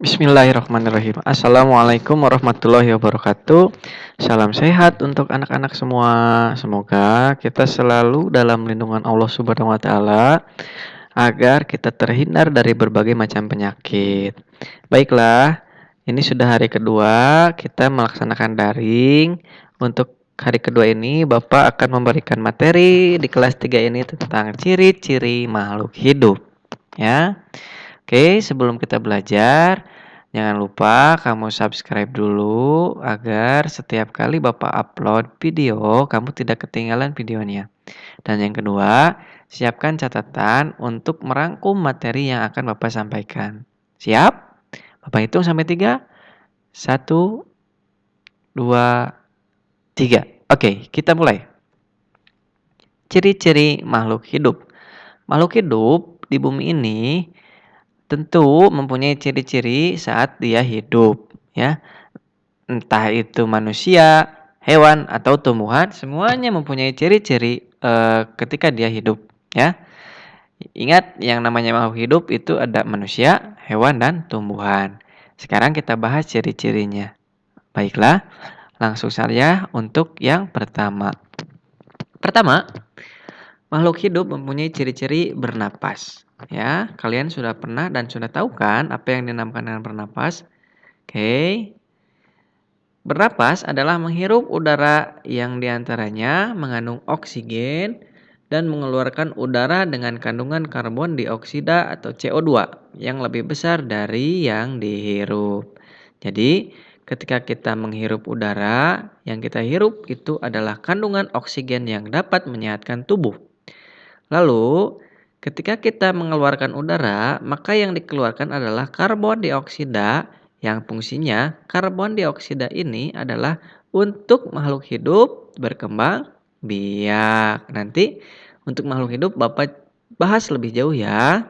Bismillahirrahmanirrahim. Assalamualaikum warahmatullahi wabarakatuh. Salam sehat untuk anak-anak semua. Semoga kita selalu dalam lindungan Allah Subhanahu wa taala agar kita terhindar dari berbagai macam penyakit. Baiklah, ini sudah hari kedua kita melaksanakan daring. Untuk hari kedua ini Bapak akan memberikan materi di kelas 3 ini tentang ciri-ciri makhluk hidup, ya. Oke, sebelum kita belajar, jangan lupa kamu subscribe dulu agar setiap kali Bapak upload video, kamu tidak ketinggalan videonya. Dan yang kedua, siapkan catatan untuk merangkum materi yang akan Bapak sampaikan. Siap? Bapak hitung sampai 3. 1, 2, 3. Oke, kita mulai. Ciri-ciri makhluk hidup. Makhluk hidup di bumi ini tentu mempunyai ciri-ciri saat dia hidup, ya. Entah itu manusia, hewan atau tumbuhan, semuanya mempunyai ciri-ciri ketika dia hidup, ya. Ingat yang namanya makhluk hidup itu ada manusia, hewan dan tumbuhan. Sekarang kita bahas ciri-cirinya. Baiklah, langsung saja untuk yang pertama. Pertama, makhluk hidup mempunyai ciri-ciri bernapas. Ya, kalian sudah pernah dan sudah tahu kan apa yang dinamakan dengan bernapas? Oke. Bernapas adalah menghirup udara yang diantaranya mengandung oksigen dan mengeluarkan udara dengan kandungan karbon dioksida atau CO2 yang lebih besar dari yang dihirup. Jadi, ketika kita menghirup udara, yang kita hirup itu adalah kandungan oksigen yang dapat menyehatkan tubuh. Lalu, ketika kita mengeluarkan udara, maka yang dikeluarkan adalah karbon dioksida yang fungsinya karbon dioksida ini adalah untuk makhluk hidup berkembang biak. Nanti untuk makhluk hidup Bapak bahas lebih jauh ya.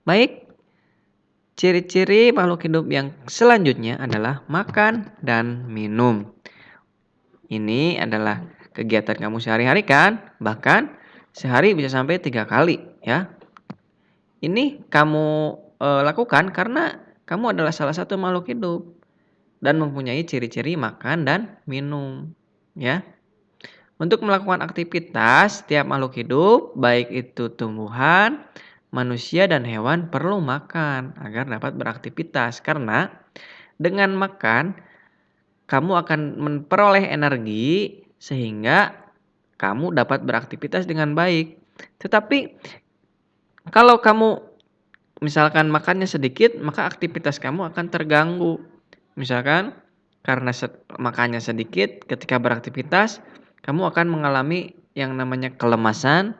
Baik, ciri-ciri makhluk hidup yang selanjutnya adalah makan dan minum. Ini adalah kegiatan kamu sehari-hari kan? Bahkan sehari bisa sampai 3 kali ya. Ini kamu lakukan karena kamu adalah salah satu makhluk hidup dan mempunyai ciri-ciri makan dan minum, ya. Untuk melakukan aktivitas, setiap makhluk hidup, baik itu tumbuhan, manusia dan hewan perlu makan agar dapat beraktivitas. Karena dengan makan kamu akan memperoleh energi sehingga kamu dapat beraktivitas dengan baik. Tetapi kalau kamu misalkan makannya sedikit, maka aktivitas kamu akan terganggu. Misalkan karena makannya sedikit, ketika beraktivitas kamu akan mengalami yang namanya kelemasan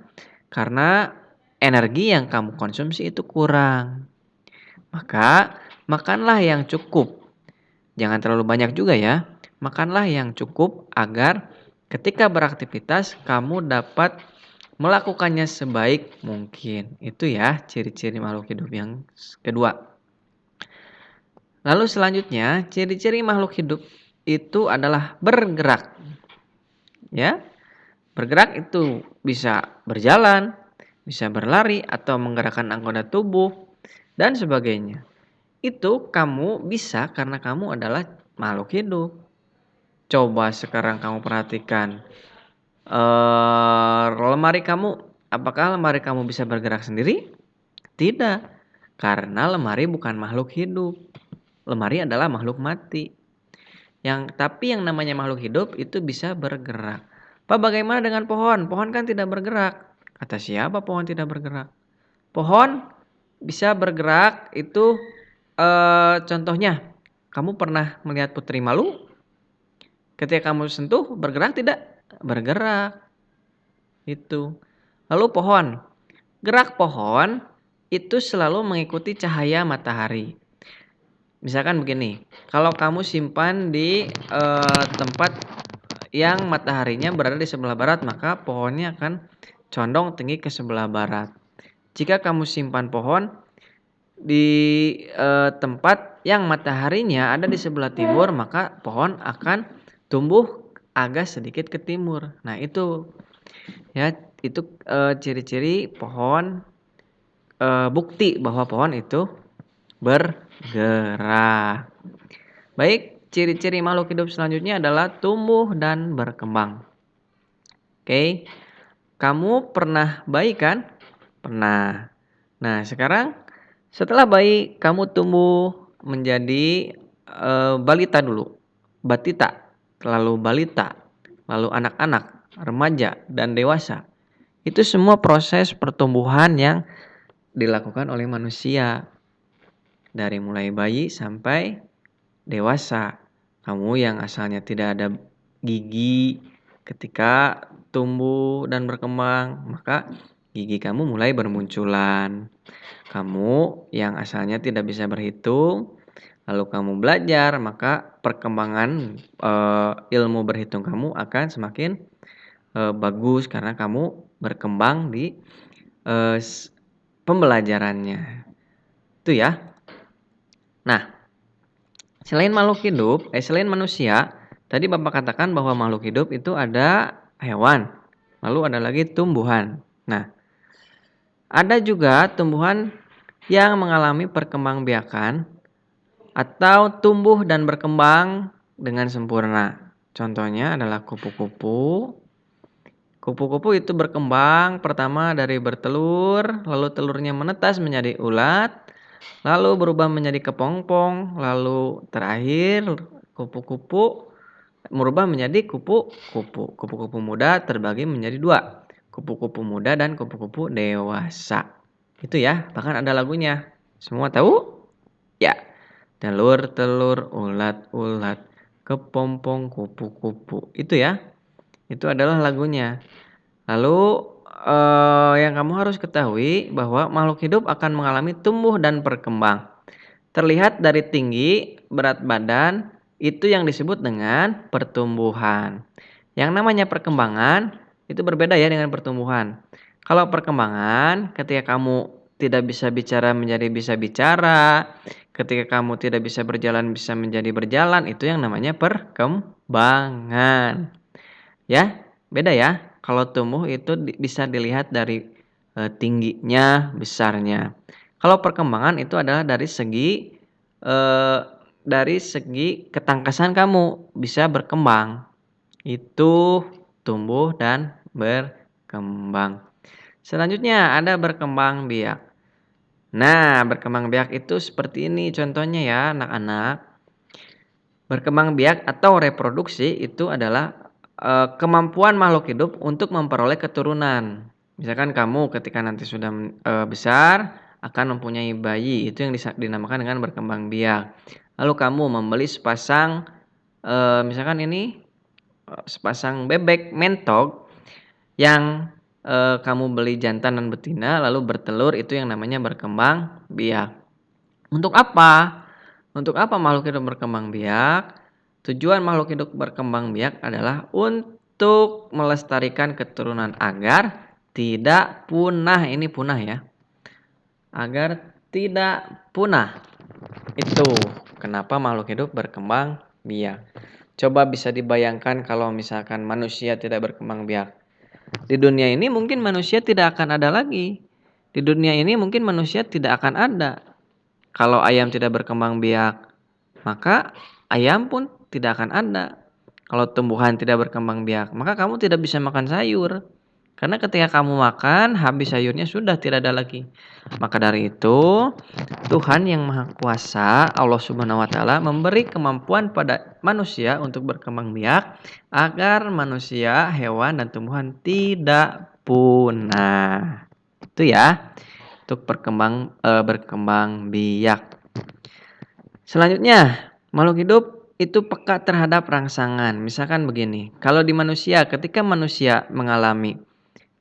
karena energi yang kamu konsumsi itu kurang. Maka makanlah yang cukup. Jangan terlalu banyak juga ya. Makanlah yang cukup agar ketika beraktivitas kamu dapat melakukannya sebaik mungkin. Itu ya ciri-ciri makhluk hidup yang kedua. Lalu selanjutnya, ciri-ciri makhluk hidup itu adalah bergerak. Ya. Bergerak itu bisa berjalan, bisa berlari atau menggerakkan anggota tubuh dan sebagainya. Itu kamu bisa karena kamu adalah makhluk hidup. Coba sekarang kamu perhatikan lemari kamu, apakah lemari kamu bisa bergerak sendiri? Tidak, karena lemari bukan makhluk hidup. Lemari adalah makhluk mati. Tapi yang namanya makhluk hidup itu bisa bergerak. Pak, bagaimana dengan pohon? Pohon kan tidak bergerak. Kata siapa pohon tidak bergerak? Pohon bisa bergerak itu contohnya, kamu pernah melihat putri malu? Ketika kamu sentuh, bergerak tidak? Bergerak. Itu. Lalu pohon. Gerak pohon itu selalu mengikuti cahaya matahari. Misalkan begini, kalau kamu simpan di tempat yang mataharinya berada di sebelah barat, maka pohonnya akan condong tinggi ke sebelah barat. Jika kamu simpan pohon di tempat yang mataharinya ada di sebelah timur, maka pohon akan tumbuh agak sedikit ke timur. Nah, itu ya, itu ciri-ciri pohon, bukti bahwa pohon itu bergerak. gerak. Baik, ciri-ciri makhluk hidup selanjutnya adalah tumbuh dan berkembang. Oke, kamu pernah bayi kan? Pernah. Nah, sekarang setelah bayi kamu tumbuh menjadi balita dulu, batita, lalu balita, lalu anak-anak, remaja, dan dewasa. Itu semua proses pertumbuhan yang dilakukan oleh manusia dari mulai bayi sampai dewasa. Kamu yang asalnya tidak ada gigi ketika tumbuh dan berkembang, maka gigi kamu mulai bermunculan. Kamu yang asalnya tidak bisa berhitung, lalu kamu belajar, maka perkembangan ilmu berhitung kamu akan semakin bagus karena kamu berkembang di pembelajarannya. Itu ya. Nah, selain manusia, tadi Bapak katakan bahwa makhluk hidup itu ada hewan, lalu ada lagi tumbuhan. Nah, ada juga tumbuhan yang mengalami perkembangbiakan atau tumbuh dan berkembang dengan sempurna. Contohnya adalah kupu-kupu. Kupu-kupu itu berkembang pertama dari bertelur, lalu telurnya menetas menjadi ulat, lalu berubah menjadi kepompong, lalu terakhir kupu-kupu merubah menjadi kupu-kupu. Kupu-kupu muda terbagi menjadi dua, kupu-kupu muda dan kupu-kupu dewasa. Itu ya, bahkan ada lagunya. Semua tahu? Ya. Telur-telur, ulat-ulat, kepompong, kupu-kupu. Itu ya. Itu adalah lagunya. Lalu yang kamu harus ketahui bahwa makhluk hidup akan mengalami tumbuh dan berkembang. Terlihat dari tinggi, berat badan, itu yang disebut dengan pertumbuhan. Yang namanya perkembangan itu berbeda ya dengan pertumbuhan. Kalau perkembangan, ketika kamu tidak bisa bicara menjadi bisa bicara, ketika kamu tidak bisa berjalan bisa menjadi berjalan, itu yang namanya perkembangan. Ya, beda ya. Kalau tumbuh itu bisa dilihat dari tingginya, besarnya. Kalau perkembangan itu adalah dari segi ketangkasan kamu bisa berkembang. Itu tumbuh dan berkembang. Selanjutnya ada berkembang biak. Nah, berkembang biak itu seperti ini contohnya ya, anak-anak. Berkembang biak atau reproduksi itu adalah kemampuan makhluk hidup untuk memperoleh keturunan. Misalkan kamu ketika nanti sudah besar akan mempunyai bayi, itu yang dinamakan dengan berkembang biak. Lalu kamu membeli sepasang misalkan ini sepasang bebek mentok yang kamu beli jantan dan betina lalu bertelur, itu yang namanya berkembang biak. Untuk apa? Untuk apa makhluk hidup berkembang biak? Tujuan makhluk hidup berkembang biak adalah untuk melestarikan keturunan agar tidak punah. Ini punah ya. Agar tidak punah. Itu kenapa makhluk hidup berkembang biak. Coba bisa dibayangkan kalau misalkan manusia tidak berkembang biak. Di dunia ini mungkin manusia tidak akan ada lagi. Di dunia ini mungkin manusia tidak akan ada. Kalau ayam tidak berkembang biak, maka ayam pun tidak akan ada. Kalau tumbuhan tidak berkembang biak, maka kamu tidak bisa makan sayur. Karena ketika kamu makan, habis sayurnya sudah tidak ada lagi. Maka dari itu, Tuhan yang Maha Kuasa, Allah Subhanahu wa taala memberi kemampuan pada manusia untuk berkembang biak agar manusia, hewan dan tumbuhan tidak punah. Itu ya, untuk berkembang biak. Selanjutnya, makhluk hidup itu peka terhadap rangsangan. Misalkan begini, kalau di manusia ketika manusia mengalami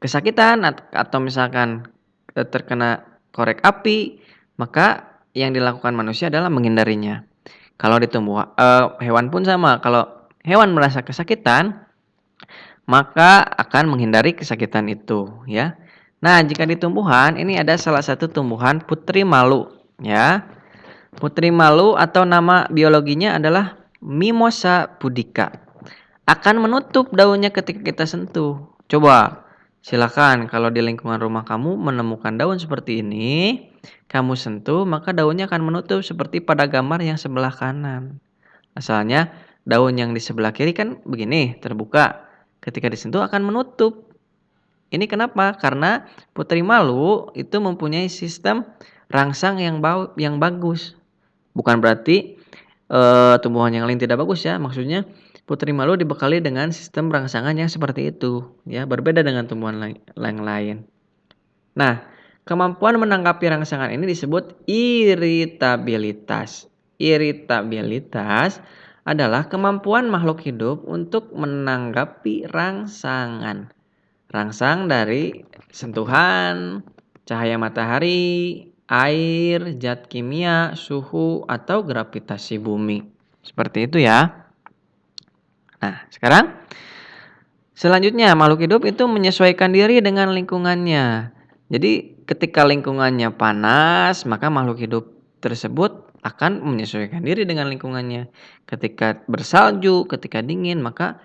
kesakitan atau misalkan terkena korek api, maka yang dilakukan manusia adalah menghindarinya. Kalau di hewan pun sama. Kalau hewan merasa kesakitan, maka akan menghindari kesakitan itu, ya. Nah, jika di tumbuhan, ini ada salah satu tumbuhan putri malu, ya. Putri malu atau nama biologinya adalah Mimosa pudica. Akan menutup daunnya ketika kita sentuh. Coba, Silakan kalau di lingkungan rumah kamu menemukan daun seperti ini, kamu sentuh maka daunnya akan menutup seperti pada gambar yang sebelah kanan. Asalnya daun yang di sebelah kiri kan begini, terbuka. Ketika disentuh akan menutup. Ini kenapa? Karena putri malu itu mempunyai sistem rangsang yang bagus. Bukan berarti, tumbuhan yang lain tidak bagus ya, maksudnya putri malu dibekali dengan sistem rangsangan yang seperti itu, ya, berbeda dengan tumbuhan yang lain. Nah, kemampuan menanggapi rangsangan ini disebut iritabilitas. Iritabilitas adalah kemampuan makhluk hidup untuk menanggapi rangsangan. Rangsang dari sentuhan, cahaya matahari, air, zat kimia, suhu, atau gravitasi bumi. Seperti itu ya. Nah, sekarang selanjutnya makhluk hidup itu menyesuaikan diri dengan lingkungannya. Jadi ketika lingkungannya panas, maka makhluk hidup tersebut akan menyesuaikan diri dengan lingkungannya. Ketika bersalju, ketika dingin, maka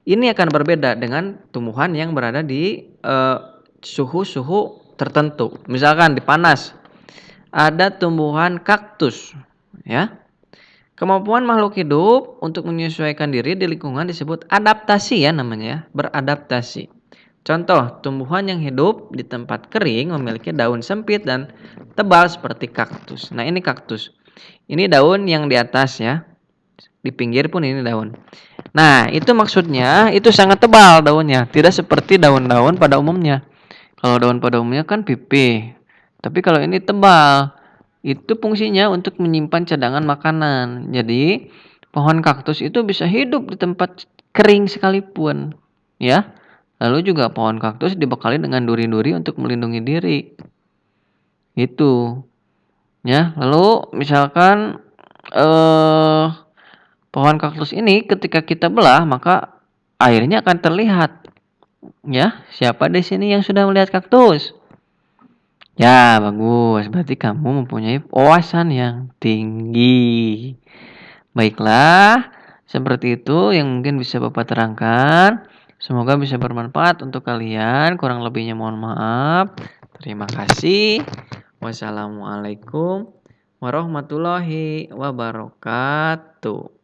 ini akan berbeda dengan tumbuhan yang berada di suhu-suhu tertentu. Misalkan di panas, ada tumbuhan kaktus, ya. Kemampuan makhluk hidup untuk menyesuaikan diri di lingkungan disebut adaptasi ya namanya ya, beradaptasi. Contoh, tumbuhan yang hidup di tempat kering memiliki daun sempit dan tebal seperti kaktus. Nah, ini kaktus. Ini daun yang di atas ya. Di pinggir pun ini daun. Nah, itu maksudnya itu sangat tebal daunnya, tidak seperti daun-daun pada umumnya. Kalau daun pada umumnya kan pipih. Tapi kalau ini tebal, itu fungsinya untuk menyimpan cadangan makanan. Jadi, pohon kaktus itu bisa hidup di tempat kering sekalipun, ya. Lalu juga pohon kaktus dibekali dengan duri-duri untuk melindungi diri. Itu, ya. Lalu misalkan eh pohon kaktus ini ketika kita belah maka airnya akan terlihat. Ya, siapa di sini yang sudah melihat kaktus? Ya, bagus. Berarti kamu mempunyai wawasan yang tinggi. Baiklah, seperti itu yang mungkin bisa Bapak terangkan. Semoga bisa bermanfaat untuk kalian. Kurang lebihnya mohon maaf. Terima kasih. Wassalamualaikum warahmatullahi wabarakatuh.